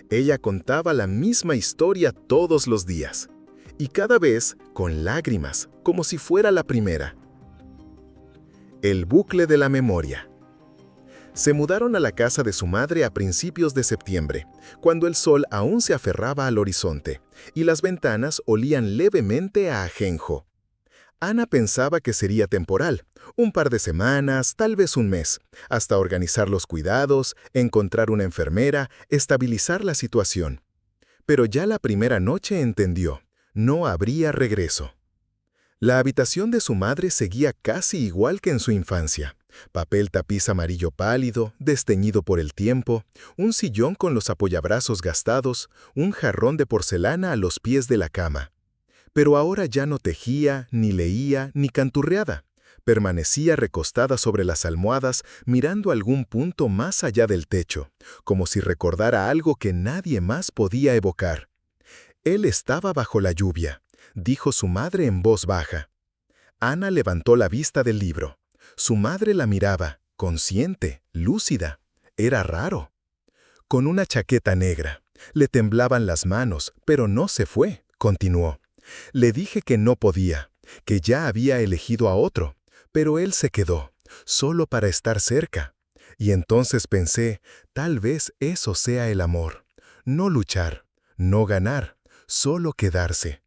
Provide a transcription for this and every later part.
Ella contaba la misma historia todos los días, y cada vez con lágrimas, como si fuera la primera. El bucle de la memoria. Se mudaron a la casa de su madre a principios de septiembre, cuando el sol aún se aferraba al horizonte, y las ventanas olían levemente a ajenjo. Ana pensaba que sería temporal, un par de semanas, tal vez un mes, hasta organizar los cuidados, encontrar una enfermera, estabilizar la situación. Pero ya la primera noche entendió, no habría regreso. La habitación de su madre seguía casi igual que en su infancia. Papel tapiz amarillo pálido, desteñido por el tiempo, un sillón con los apoyabrazos gastados, un jarrón de porcelana a los pies de la cama. Pero ahora ya no tejía, ni leía, ni canturreaba. Permanecía recostada sobre las almohadas, mirando algún punto más allá del techo, como si recordara algo que nadie más podía evocar. Él estaba bajo la lluvia, dijo su madre en voz baja. Ana levantó la vista del libro. Su madre la miraba, consciente, lúcida. Era raro. Con una chaqueta negra. Le temblaban las manos, pero no se fue, continuó. Le dije que no podía, que ya había elegido a otro, pero él se quedó, solo para estar cerca. Y entonces pensé, tal vez eso sea el amor. No luchar, no ganar, solo quedarse.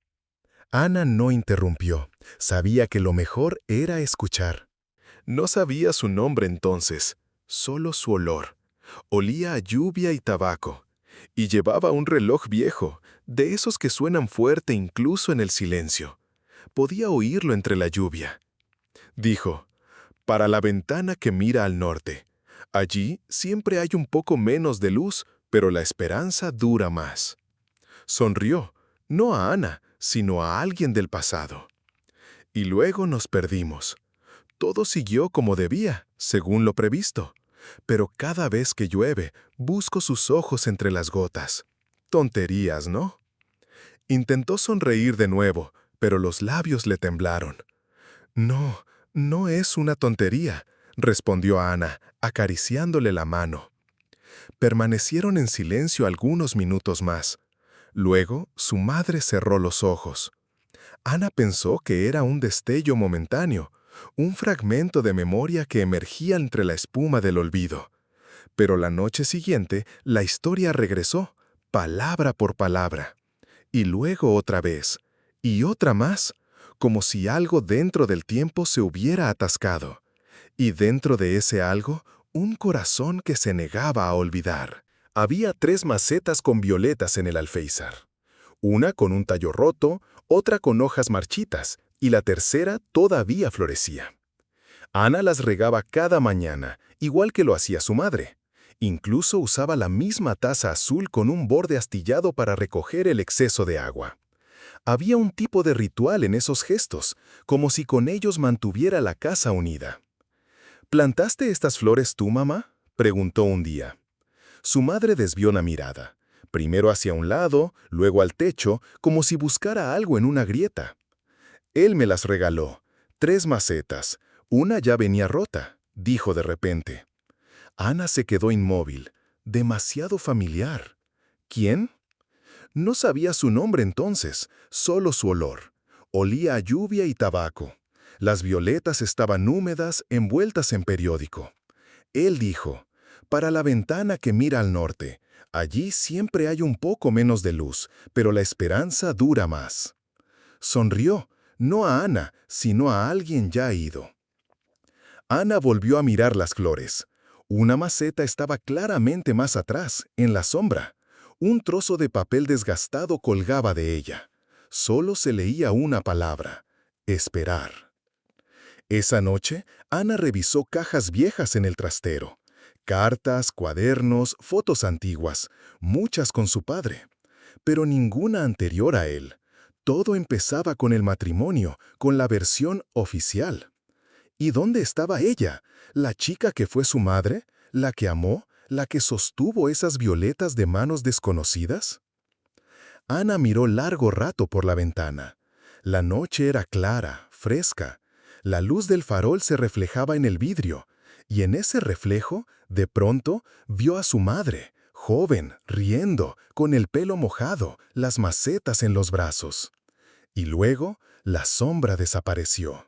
Ana no interrumpió. Sabía que lo mejor era escuchar. No sabía su nombre entonces, solo su olor. Olía a lluvia y tabaco. Y llevaba un reloj viejo, de esos que suenan fuerte incluso en el silencio. Podía oírlo entre la lluvia. Dijo, para la ventana que mira al norte. Allí siempre hay un poco menos de luz, pero la esperanza dura más. Sonrió, no a Ana, sino a alguien del pasado. Y luego nos perdimos. Todo siguió como debía, según lo previsto. Pero cada vez que llueve, busco sus ojos entre las gotas. Tonterías, ¿no? Intentó sonreír de nuevo, pero los labios le temblaron. No, no es una tontería, respondió Ana, acariciándole la mano. Permanecieron en silencio algunos minutos más. Luego, su madre cerró los ojos. Ana pensó que era un destello momentáneo, un fragmento de memoria que emergía entre la espuma del olvido. Pero la noche siguiente, la historia regresó, palabra por palabra. Y luego otra vez, y otra más, como si algo dentro del tiempo se hubiera atascado. Y dentro de ese algo, un corazón que se negaba a olvidar. Había 3 macetas con violetas en el alféizar. Una con un tallo roto, otra con hojas marchitas, y la tercera todavía florecía. Ana las regaba cada mañana, igual que lo hacía su madre. Incluso usaba la misma taza azul con un borde astillado para recoger el exceso de agua. Había un tipo de ritual en esos gestos, como si con ellos mantuviera la casa unida. ¿Plantaste estas flores tú, mamá?, preguntó un día. Su madre desvió la mirada, primero hacia un lado, luego al techo, como si buscara algo en una grieta. Él me las regaló, 3 macetas, una ya venía rota, dijo de repente. Ana se quedó inmóvil, demasiado familiar. ¿Quién? No sabía su nombre entonces, solo su olor. Olía a lluvia y tabaco. Las violetas estaban húmedas, envueltas en periódico. Él dijo, para la ventana que mira al norte, allí siempre hay un poco menos de luz, pero la esperanza dura más. Sonrió, no a Ana, sino a alguien ya ido. Ana volvió a mirar las flores. Una maceta estaba claramente más atrás, en la sombra. Un trozo de papel desgastado colgaba de ella. Solo se leía una palabra: esperar. Esa noche, Ana revisó cajas viejas en el trastero. Cartas, cuadernos, fotos antiguas, muchas con su padre. Pero ninguna anterior a él. Todo empezaba con el matrimonio, con la versión oficial. ¿Y dónde estaba ella? ¿La chica que fue su madre? ¿La que amó? ¿La que sostuvo esas violetas de manos desconocidas? Ana miró largo rato por la ventana. La noche era clara, fresca. La luz del farol se reflejaba en el vidrio, y en ese reflejo, de pronto, vio a su madre, joven, riendo, con el pelo mojado, las macetas en los brazos. Y luego, la sombra desapareció.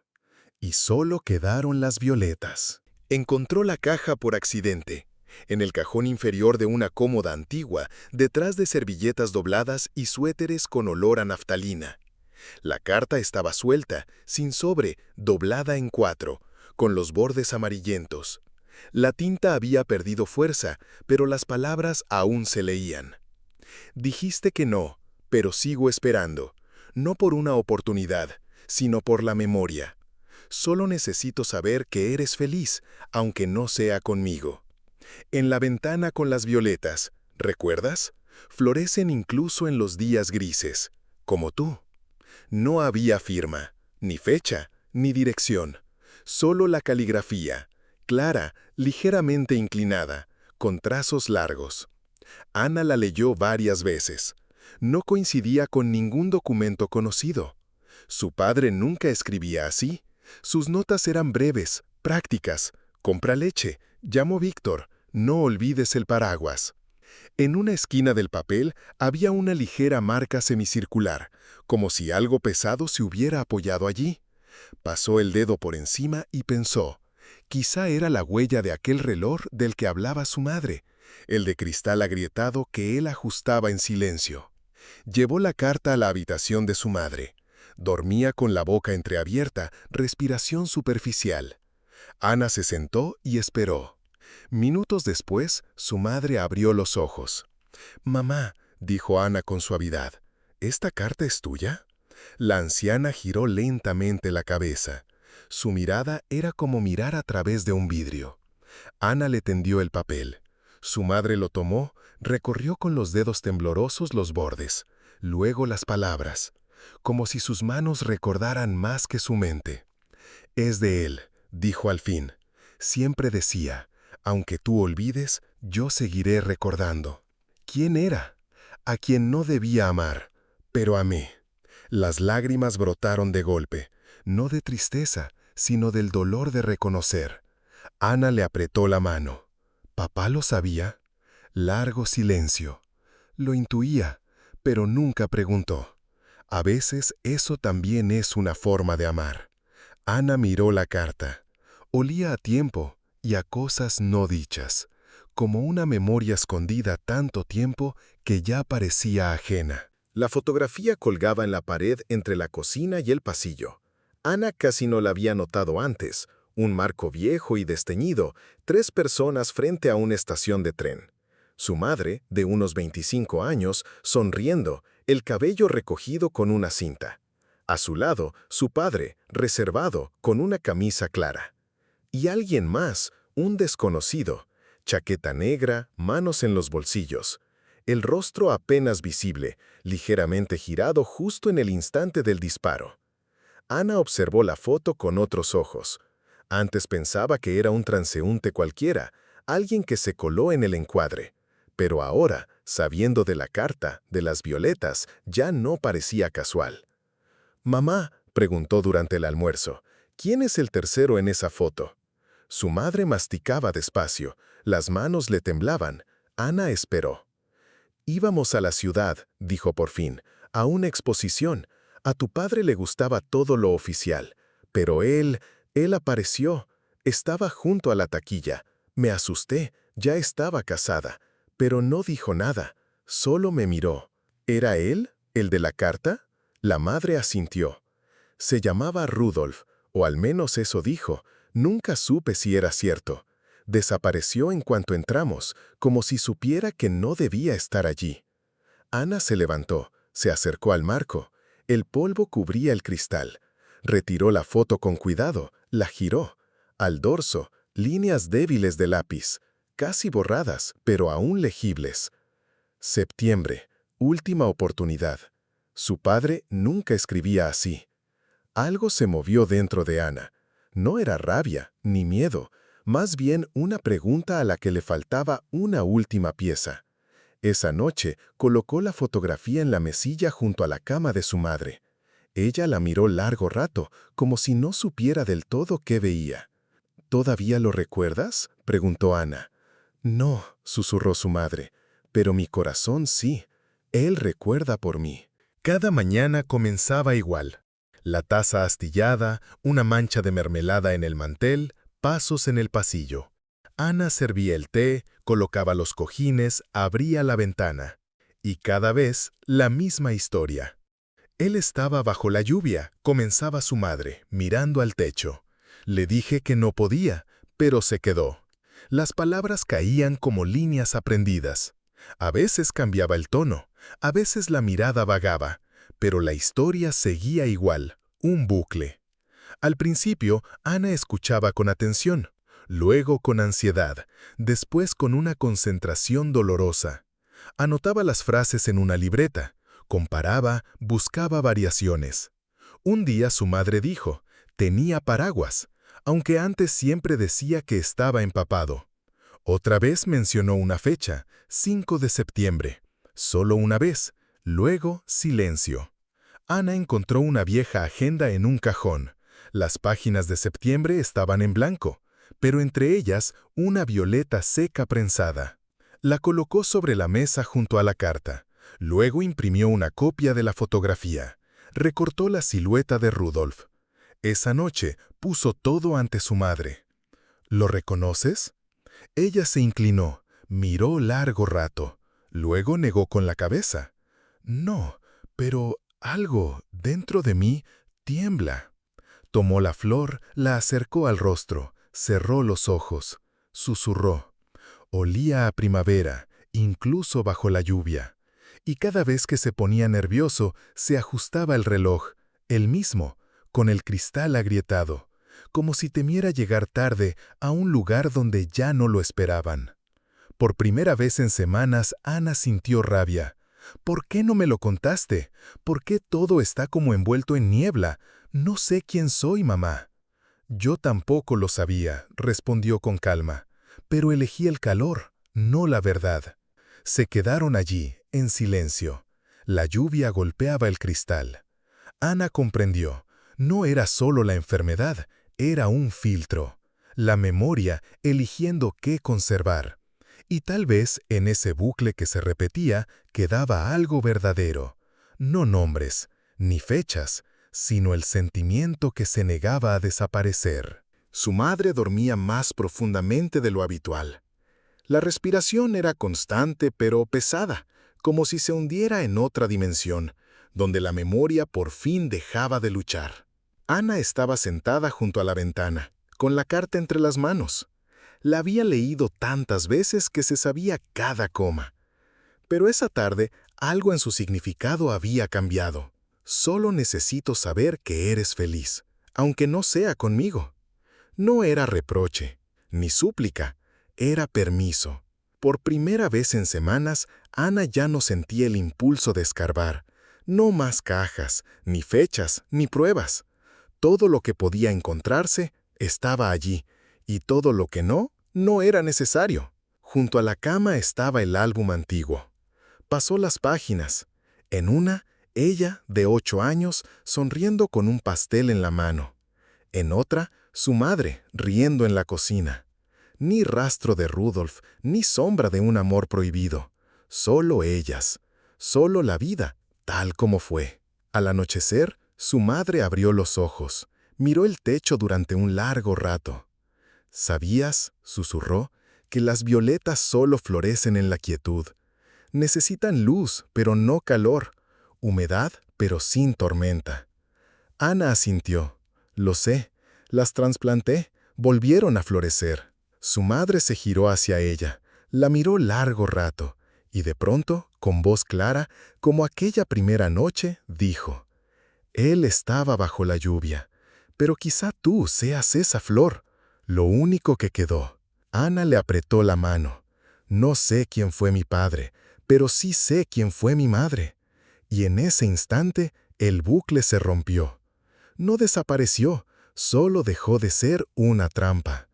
Y solo quedaron las violetas. Encontró la caja por accidente, en el cajón inferior de una cómoda antigua, detrás de servilletas dobladas y suéteres con olor a naftalina. La carta estaba suelta, sin sobre, doblada en 4, con los bordes amarillentos. La tinta había perdido fuerza, pero las palabras aún se leían. Dijiste que no, pero sigo esperando. No por una oportunidad, sino por la memoria. Solo necesito saber que eres feliz, aunque no sea conmigo. En la ventana con las violetas, ¿recuerdas? Florecen incluso en los días grises, como tú. No había firma, ni fecha, ni dirección. Solo la caligrafía, clara, ligeramente inclinada, con trazos largos. Ana la leyó varias veces. No coincidía con ningún documento conocido. Su padre nunca escribía así. Sus notas eran breves, prácticas. Compra leche, llamo Víctor, no olvides el paraguas. En una esquina del papel había una ligera marca semicircular, como si algo pesado se hubiera apoyado allí. Pasó el dedo por encima y pensó, quizá era la huella de aquel reloj del que hablaba su madre, el de cristal agrietado que él ajustaba en silencio. Llevó la carta a la habitación de su madre. Dormía con la boca entreabierta, respiración superficial. Ana se sentó y esperó. Minutos después, su madre abrió los ojos. «Mamá», dijo Ana con suavidad, «¿esta carta es tuya?» La anciana giró lentamente la cabeza. Su mirada era como mirar a través de un vidrio. Ana le tendió el papel. Su madre lo tomó, recorrió con los dedos temblorosos los bordes, luego las palabras, como si sus manos recordaran más que su mente. «Es de él», dijo al fin. «Siempre decía, aunque tú olvides, yo seguiré recordando». ¿Quién era? A quien no debía amar, pero amé. Las lágrimas brotaron de golpe, no de tristeza, sino del dolor de reconocer. Ana le apretó la mano. ¿Papá lo sabía? Largo silencio. Lo intuía, pero nunca preguntó. A veces eso también es una forma de amar. Ana miró la carta. Olía a tiempo y a cosas no dichas, como una memoria escondida tanto tiempo que ya parecía ajena. La fotografía colgaba en la pared entre la cocina y el pasillo. Ana casi no la había notado antes. Un marco viejo y desteñido, 3 personas frente a una estación de tren. Su madre, de unos 25 años, sonriendo, el cabello recogido con una cinta. A su lado, su padre, reservado, con una camisa clara. Y alguien más, un desconocido, chaqueta negra, manos en los bolsillos. El rostro apenas visible, ligeramente girado justo en el instante del disparo. Ana observó la foto con otros ojos. Antes pensaba que era un transeúnte cualquiera, alguien que se coló en el encuadre. Pero ahora, sabiendo de la carta, de las violetas, ya no parecía casual. «Mamá», preguntó durante el almuerzo, «¿quién es el tercero en esa foto?» Su madre masticaba despacio, las manos le temblaban. Ana esperó. «Íbamos a la ciudad», dijo por fin, «a una exposición. A tu padre le gustaba todo lo oficial. Pero él apareció. Estaba junto a la taquilla. Me asusté, ya estaba casada. Pero no dijo nada, solo me miró. ¿Era él, el de la carta?» La madre asintió. Se llamaba Rudolf, o al menos eso dijo. Nunca supe si era cierto. Desapareció en cuanto entramos, como si supiera que no debía estar allí. Ana se levantó, se acercó al marco. El polvo cubría el cristal. Retiró la foto con cuidado, la giró. Al dorso, líneas débiles de lápiz, casi borradas, pero aún legibles. Septiembre, última oportunidad. Su padre nunca escribía así. Algo se movió dentro de Ana. No era rabia, ni miedo, más bien una pregunta a la que le faltaba una última pieza. Esa noche colocó la fotografía en la mesilla junto a la cama de su madre. Ella la miró largo rato, como si no supiera del todo qué veía. «¿Todavía lo recuerdas?», preguntó Ana. «No», susurró su madre. pero mi corazón sí. Él recuerda por mí. Cada mañana comenzaba igual. La taza astillada, una mancha de mermelada en el mantel, pasos en el pasillo. Ana servía el té, colocaba los cojines, abría la ventana. Y cada vez la misma historia. Él estaba bajo la lluvia, comenzaba su madre, mirando al techo. Le dije que no podía, pero se quedó. Las palabras caían como líneas aprendidas. A veces cambiaba el tono, a veces la mirada vagaba, pero la historia seguía igual, un bucle. Al principio, Ana escuchaba con atención, luego con ansiedad, después con una concentración dolorosa. Anotaba las frases en una libreta, comparaba, buscaba variaciones. Un día su madre dijo, tenía paraguas, aunque antes siempre decía que estaba empapado. Otra vez mencionó una fecha, 5 de septiembre. Solo una vez, luego silencio. Ana encontró una vieja agenda en un cajón. Las páginas de septiembre estaban en blanco, pero entre ellas una violeta seca prensada. La colocó sobre la mesa junto a la carta. Luego imprimió una copia de la fotografía. Recortó la silueta de Rudolf. Esa noche puso todo ante su madre. ¿Lo reconoces? Ella se inclinó, miró largo rato. Luego negó con la cabeza. No, pero algo dentro de mí tiembla. Tomó la flor, la acercó al rostro, cerró los ojos, susurró. Olía a primavera, incluso bajo la lluvia. Y cada vez que se ponía nervioso, se ajustaba el reloj, el mismo, con el cristal agrietado, como si temiera llegar tarde a un lugar donde ya no lo esperaban. Por primera vez en semanas, Ana sintió rabia. ¿Por qué no me lo contaste? ¿Por qué todo está como envuelto en niebla? No sé quién soy, mamá. Yo tampoco lo sabía, respondió con calma, pero elegí el calor, no la verdad. Se quedaron allí, en silencio. La lluvia golpeaba el cristal. Ana comprendió. No era solo la enfermedad, era un filtro. La memoria eligiendo qué conservar. Y tal vez en ese bucle que se repetía quedaba algo verdadero. No nombres, ni fechas, sino el sentimiento que se negaba a desaparecer. Su madre dormía más profundamente de lo habitual. La respiración era constante pero pesada, como si se hundiera en otra dimensión, donde la memoria por fin dejaba de luchar. Ana estaba sentada junto a la ventana, con la carta entre las manos. La había leído tantas veces que se sabía cada coma. Pero esa tarde algo en su significado había cambiado. Solo necesito saber que eres feliz, aunque no sea conmigo. No era reproche, ni súplica, era permiso. Por primera vez en semanas, Ana ya no sentía el impulso de escarbar. No más cajas, ni fechas, ni pruebas. Todo lo que podía encontrarse estaba allí, y todo lo que no, no era necesario. Junto a la cama estaba el álbum antiguo. Pasó las páginas. En una, ella, de 8 años, sonriendo con un pastel en la mano. En otra, su madre, riendo en la cocina. Ni rastro de Rudolf, ni sombra de un amor prohibido. Solo ellas. Solo la vida, tal como fue. Al anochecer, su madre abrió los ojos. Miró el techo durante un largo rato. ¿Sabías, susurró, que las violetas solo florecen en la quietud? Necesitan luz, pero no calor. Humedad, pero sin tormenta. Ana asintió. Lo sé. Las trasplanté. Volvieron a florecer. Su madre se giró hacia ella. La miró largo rato. Y de pronto, con voz clara, como aquella primera noche, dijo: Él estaba bajo la lluvia. Pero quizá tú seas esa flor. Lo único que quedó. Ana le apretó la mano. No sé quién fue mi padre, pero sí sé quién fue mi madre. Y en ese instante, el bucle se rompió. No desapareció, solo dejó de ser una trampa,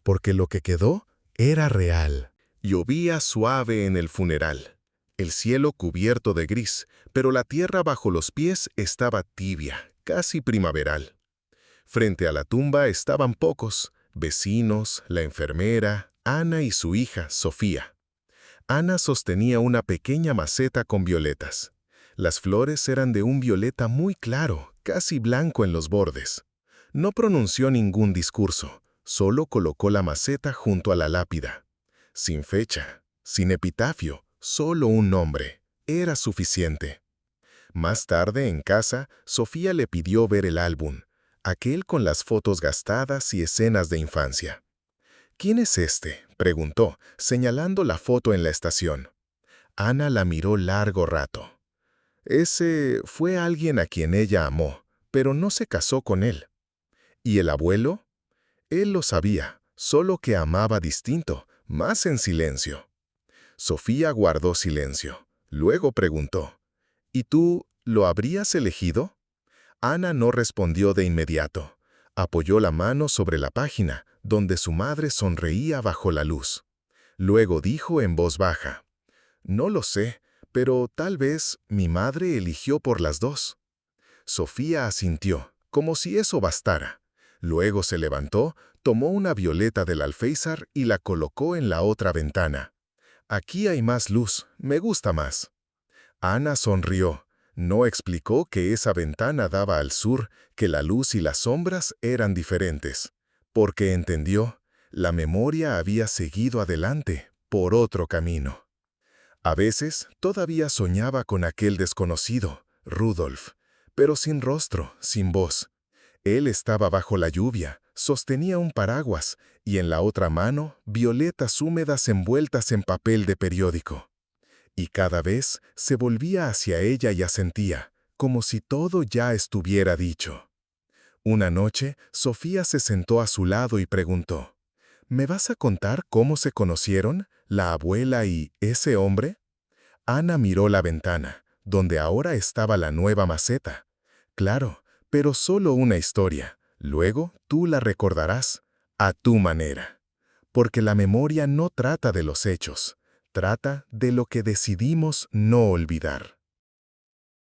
porque lo que quedó era real. Llovía suave en el funeral. El cielo cubierto de gris, pero la tierra bajo los pies estaba tibia, casi primaveral. Frente a la tumba estaban pocos, vecinos, la enfermera, Ana y su hija, Sofía. Ana sostenía una pequeña maceta con violetas. Las flores eran de un violeta muy claro, casi blanco en los bordes. No pronunció ningún discurso, solo colocó la maceta junto a la lápida. Sin fecha, sin epitafio, solo un nombre. Era suficiente. Más tarde, en casa, Sofía le pidió ver el álbum, aquel con las fotos gastadas y escenas de infancia. «¿Quién es este?», preguntó, señalando la foto en la estación. Ana la miró largo rato. Ese fue alguien a quien ella amó, pero no se casó con él. ¿Y el abuelo? Él lo sabía, solo que amaba distinto, más en silencio. Sofía guardó silencio. Luego preguntó, «¿Y tú lo habrías elegido?». Ana no respondió de inmediato. Apoyó la mano sobre la página, donde su madre sonreía bajo la luz. Luego dijo en voz baja, «No lo sé, pero tal vez mi madre eligió por las dos». Sofía asintió, como si eso bastara. Luego se levantó, tomó una violeta del alféizar y la colocó en la otra ventana. «Aquí hay más luz, me gusta más». Ana sonrió. No explicó que esa ventana daba al sur, que la luz y las sombras eran diferentes. Porque entendió, la memoria había seguido adelante, por otro camino. A veces todavía soñaba con aquel desconocido, Rudolf, pero sin rostro, sin voz. Él estaba bajo la lluvia, sostenía un paraguas y en la otra mano violetas húmedas envueltas en papel de periódico. Y cada vez se volvía hacia ella y asentía, como si todo ya estuviera dicho. Una noche, Sofía se sentó a su lado y preguntó, «¿Me vas a contar cómo se conocieron, la abuela y ese hombre?». Ana miró la ventana, donde ahora estaba la nueva maceta. «Claro, pero solo una historia. Luego tú la recordarás, a tu manera. Porque la memoria no trata de los hechos, trata de lo que decidimos no olvidar».